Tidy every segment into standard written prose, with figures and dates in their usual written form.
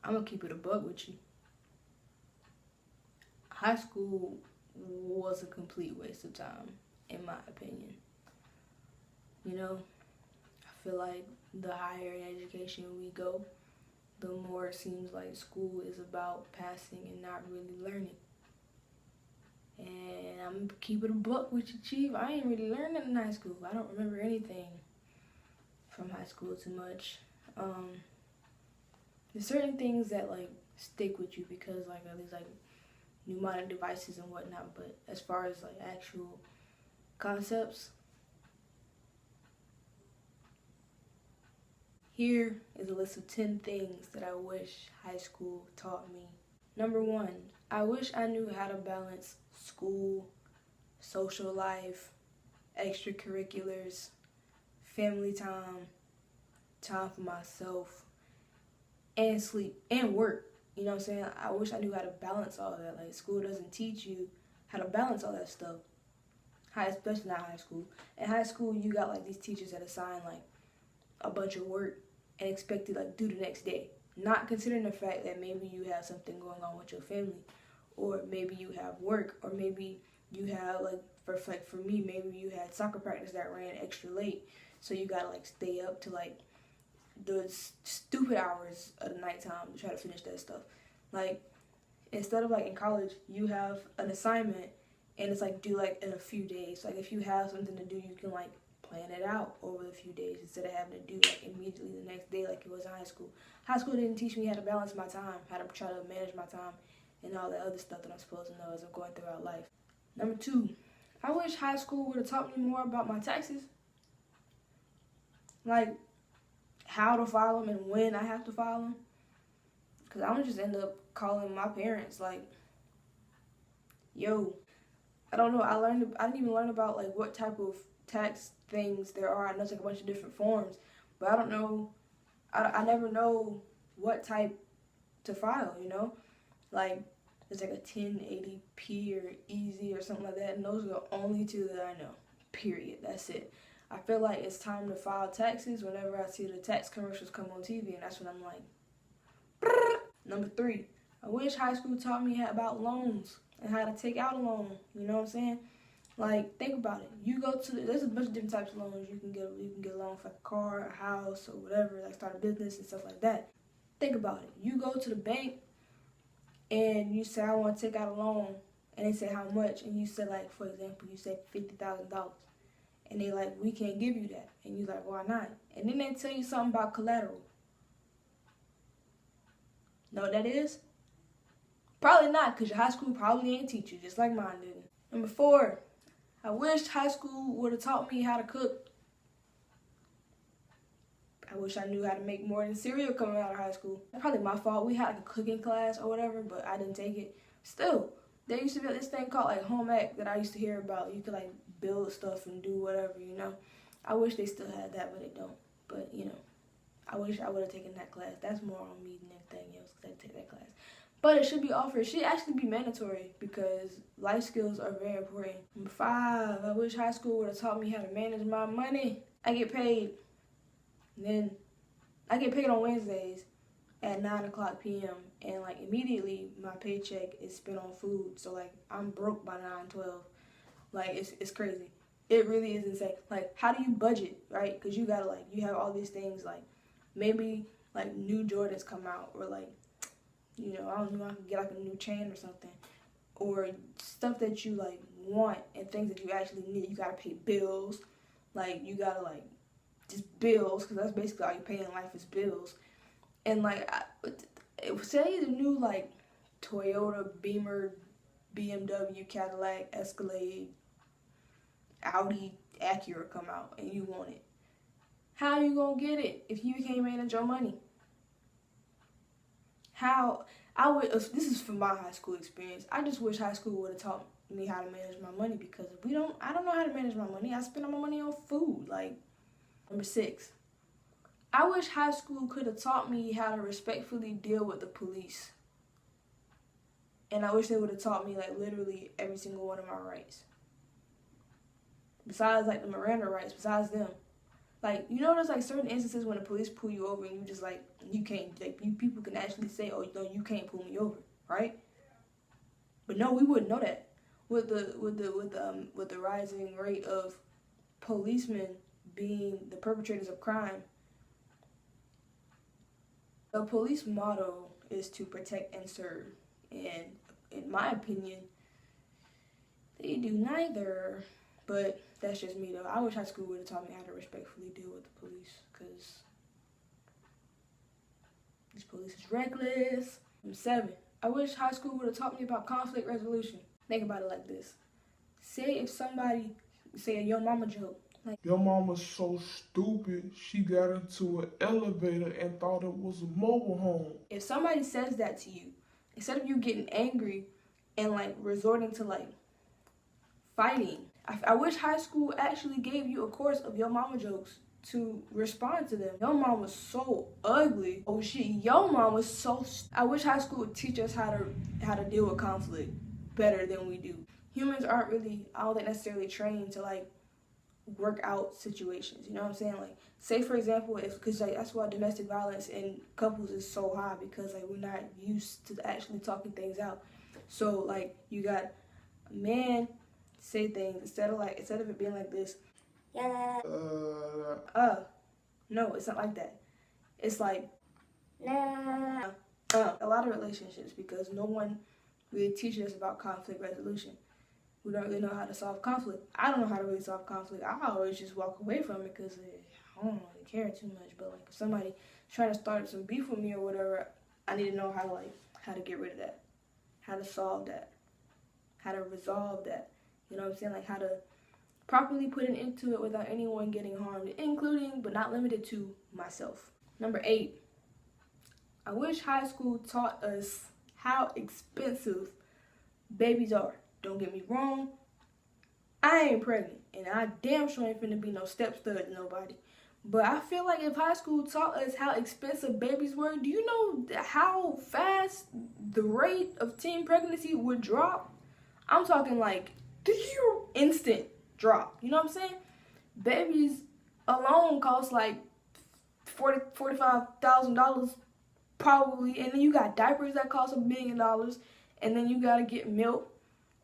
I'm gonna keep it a buck with you. High school was a complete waste of time, in my opinion. You know, I feel like the higher in education we go, the more it seems like school is about passing and not really learning. And I'm keeping a buck with you, Chief. I ain't really learned in high school. I don't remember anything from high school too much. There's certain things that like stick with you because like of these like mnemonic devices and whatnot. But as far as like actual concepts, here is a list of 10 things that I wish high school taught me. Number 1, I wish I knew how to balance school, social life, extracurriculars, family time, time for myself, and sleep, and work. You know what I'm saying? I wish I knew how to balance all that. Like, school doesn't teach you how to balance all that stuff. Especially not high school. In high school, you got, like, these teachers that assign, like, a bunch of work and expect you, like, do the next day. Not considering the fact that maybe you have something going on with your family, or maybe you have work, or maybe you have, like for me, maybe you had soccer practice that ran extra late, so you gotta, like, stay up to, like, the stupid hours of the nighttime to try to finish that stuff. Like, instead of, like, in college, you have an assignment, and it's, like, due, like, in a few days. Like, if you have something to do, you can, like, plan it out over a few days instead of having to do, like, immediately the next day like it was in high school. High school didn't teach me how to balance my time, how to try to manage my time, and all that other stuff that I'm supposed to know as I'm going throughout life. Number 2, I wish high school would have taught me more about my taxes. Like, how to file them and when I have to file them. Because I'm going to just end up calling my parents like, yo, I don't know. I didn't even learn about, like, what type of tax things there are. I know it's like a bunch of different forms, but I don't know. I never know what type to file, you know? Like, there's like a 1080p or easy or something like that, and those are the only 2 that I know. Period. That's it. I feel like it's time to file taxes whenever I see the tax commercials come on TV, and that's when I'm like, brrr. Number 3, I wish high school taught me about loans and how to take out a loan. You know what I'm saying? Like, think about it. You go to there's a bunch of different types of loans you can get. You can get a loan for a car, a house, or whatever, like start a business and stuff like that. Think about it. You go to the bank and you say, I want to take out a loan, and they say how much, and you say, like, for example, you say $50,000, and they like, we can't give you that, and you like, why not? And then they tell you something about collateral. Know what that is? Probably not, because your high school probably ain't teach you, just like mine didn't. Number 4, I wish high school would have taught me how to cook. I wish I knew how to make more than cereal coming out of high school. That's probably my fault. We had like a cooking class or whatever, but I didn't take it. Still, there used to be this thing called like home ec that I used to hear about. You could like build stuff and do whatever, you know. I wish they still had that, but they don't. But, you know, I wish I would have taken that class. That's more on me than anything else, because I take that class. But it should be offered. It should actually be mandatory because life skills are very important. Number 5, I wish high school would have taught me how to manage my money. I get paid. And then I get paid on Wednesdays at 9:00 p.m. And like immediately my paycheck is spent on food. So like I'm broke by 9:12. Like it's crazy. It really is insane. Like, how do you budget, right? Because you gotta like you have all these things like maybe like new Jordans come out, or like, you know, I don't know, I can get like a new chain or something, or stuff that you like want and things that you actually need. You gotta pay bills. Like, you gotta like just bills, because that's basically all you pay in life is bills. And like, say the new like Toyota, Beamer, BMW, Cadillac, Escalade, Audi, Acura come out and you want it. How you gonna get it if you can't manage your money? This is from my high school experience. I just wish high school would have taught me how to manage my money, because I don't know how to manage my money. I spend all my money on food. Like, number 6, I wish high school could have taught me how to respectfully deal with the police. And I wish they would have taught me like literally every single one of my rights. Besides like the Miranda rights, besides them. Like, you know, there's like certain instances when the police pull you over and you just like, you can't, like, you people can actually say, oh, no, you can't pull me over, right? But no, we wouldn't know that. With the rising rate of policemen being the perpetrators of crime, the police motto is to protect and serve. And in my opinion, they do neither. But that's just me, though. I wish high school would have taught me how to respectfully deal with the police, because this police is reckless. I'm 7. I wish high school would have taught me about conflict resolution. Think about it like this. Say if somebody, say a Yo Mama joke. Like, your mama's so stupid, she got into an elevator and thought it was a mobile home. If somebody says that to you, instead of you getting angry and like resorting to like fighting, I wish high school actually gave you a course of Yo Mama jokes to respond to them. Yo mom was so ugly. Oh shit, yo mom was so. I wish high school would teach us how to deal with conflict better than we do. Humans aren't really, I don't think, necessarily trained to like work out situations. You know what I'm saying? Like, say for example, because like that's why domestic violence in couples is so high, because like we're not used to actually talking things out. So like you got a man say things instead of it being like this. Yeah. No, it's not like that. It's like, nah. A lot of relationships, because no one really teaches us about conflict resolution. We don't really know how to solve conflict. I don't know how to really solve conflict. I always just walk away from it because I don't really care too much. But like if somebody trying to start some beef with me or whatever, I need to know how to get rid of that, how to solve that, how to resolve that. You know what I'm saying? Like how to properly put an end to it without anyone getting harmed, including but not limited to myself. Number 8, I wish high school taught us how expensive babies are. Don't get me wrong, I ain't pregnant, and I damn sure ain't finna be no step stud to nobody. But I feel like if high school taught us how expensive babies were, do you know how fast the rate of teen pregnancy would drop? I'm talking like instant drop. You know what I'm saying? Babies alone cost like $45,000 probably, and then you got diapers that cost $1 million, and then you gotta get milk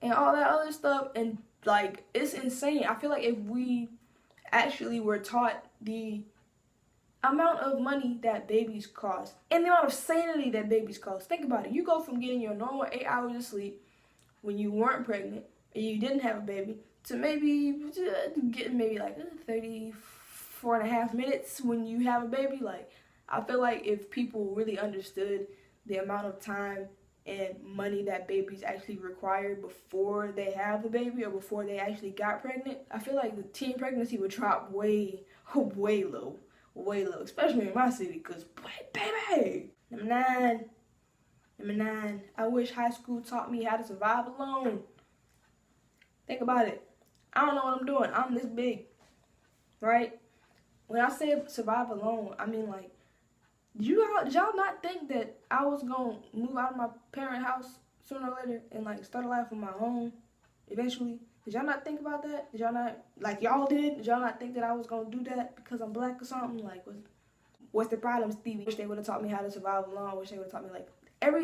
and all that other stuff, and like it's insane. I feel like if we actually were taught the amount of money that babies cost and the amount of sanity that babies cost. Think about it. You go from getting your normal 8 hours of sleep when you weren't pregnant and you didn't have a baby to maybe getting maybe like 34.5 minutes when you have a baby. Like, I feel like if people really understood the amount of time and money that babies actually require before they have the baby or before they actually got pregnant, I feel like the teen pregnancy would drop way low, especially in my city, because baby. Number 9, I wish high school taught me how to survive alone. Think about it. I don't know what I'm doing. I'm this big, right? When I say survive alone, I mean like, did y'all not think that I was gonna move out of my parent house sooner or later and like start a life of my own eventually? Did y'all not think about that? Did y'all not, like y'all did? Did y'all not think that I was gonna do that because I'm black or something? Like, what's the problem, Stevie? Wish they would have taught me how to survive alone. Wish they would have taught me like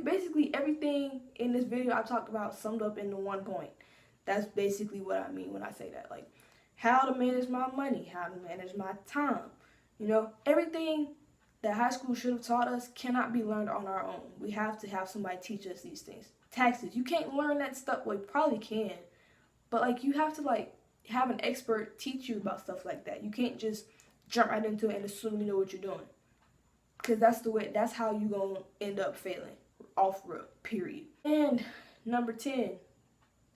basically everything in this video I talked about summed up into one point. That's basically what I mean when I say that. Like, how to manage my money, how to manage my time. You know, everything that high school should have taught us cannot be learned on our own. We have to have somebody teach us these things. Taxes, you can't learn that stuff. Well, you probably can, but like you have to like have an expert teach you about stuff like that. You can't just jump right into it and assume you know what you're doing, because that's how you gonna end up failing off rip, period. And number 10,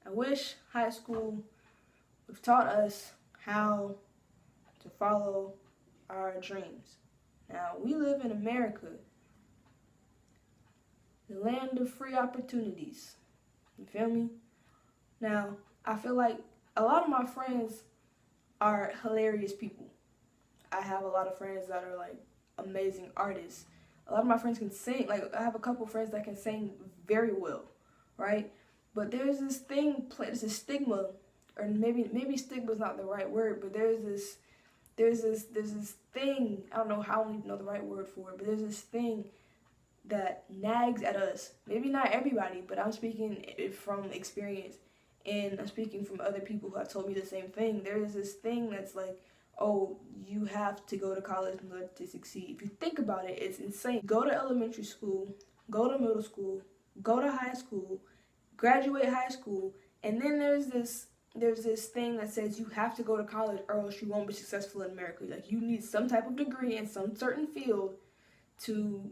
I wish high school would have taught us how to follow our dreams. Now, we live in America, the land of free opportunities. You feel me? Now, I feel like a lot of my friends are hilarious people. I have a lot of friends that are like amazing artists. A lot of my friends can sing. Like, I have a couple friends that can sing very well, right? But there's this thing, there's a stigma, or maybe stigma is not the right word, but there's there's this thing, I don't know how, I don't even know the right word for it, but there's this thing that nags at us. Maybe not everybody, but I'm speaking from experience, and I'm speaking from other people who have told me the same thing. There is this thing that's like, oh, you have to go to college in order to succeed. If you think about it, it's insane. Go to elementary school, go to middle school, go to high school, graduate high school, and then there's this thing that says you have to go to college or else you won't be successful in America. Like, you need some type of degree in some certain field to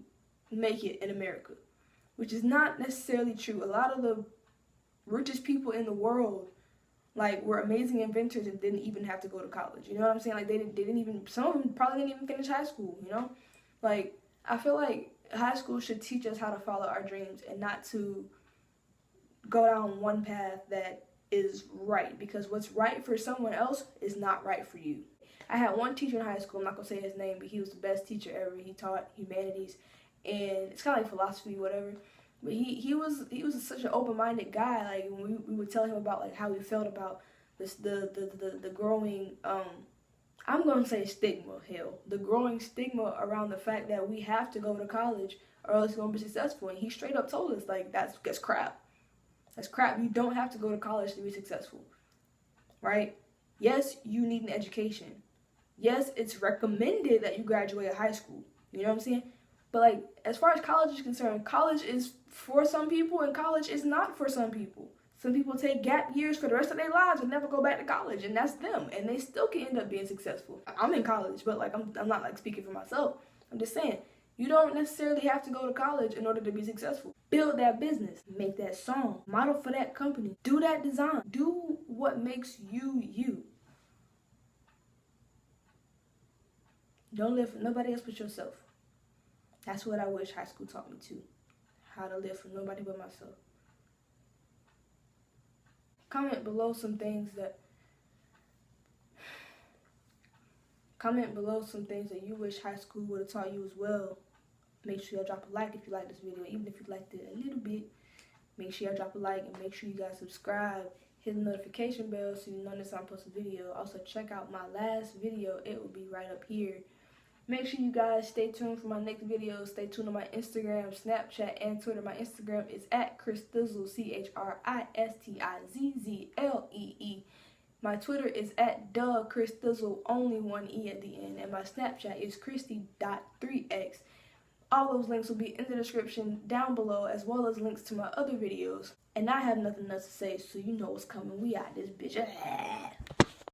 make it in America, which is not necessarily true. A lot of the richest people in the world, like, were amazing inventors and didn't even have to go to college. You know what I'm saying? Like, they didn't even, some of them probably didn't even finish high school, you know? Like, I feel like high school should teach us how to follow our dreams and not to go down one path that is right, because what's right for someone else is not right for you. I had one teacher in high school, I'm not gonna say his name, but he was the best teacher ever. He taught humanities, and it's kind of like philosophy, whatever. But he was such an open-minded guy. Like, when we would tell him about like how we felt about this the growing I'm gonna say stigma, hell, the growing stigma around the fact that we have to go to college or else we're gonna be successful. And he straight up told us, like, that's crap. That's crap. You don't have to go to college to be successful, right? Yes, you need an education. Yes, it's recommended that you graduate high school. You know what I'm saying? But, like, as far as college is concerned, college is for some people and college is not for some people. Some people take gap years for the rest of their lives and never go back to college, and that's them, and they still can end up being successful. I'm in college, but, like, I'm not, like, speaking for myself. I'm just saying, you don't necessarily have to go to college in order to be successful. Build that business, make that song, model for that company, do that design, do what makes you you. Don't live for nobody else but yourself. That's what I wish high school taught me too. How to live for nobody but myself. Comment below some things that you wish high school would have taught you as well. Make sure y'all drop a like if you like this video, even if you liked it a little bit. Make sure y'all drop a like, and make sure you guys subscribe. Hit the notification bell so you know next time I post a video. Also, check out my last video. It will be right up here. Make sure you guys stay tuned for my next video. Stay tuned on my Instagram, Snapchat, and Twitter. My Instagram is @Christizzle, Christizzlee. My Twitter is @Christizzle, only one E at the end. And my Snapchat is Christy.3x. All those links will be in the description down below, as well as links to my other videos. And I have nothing else to say, so you know what's coming. We out this bitch.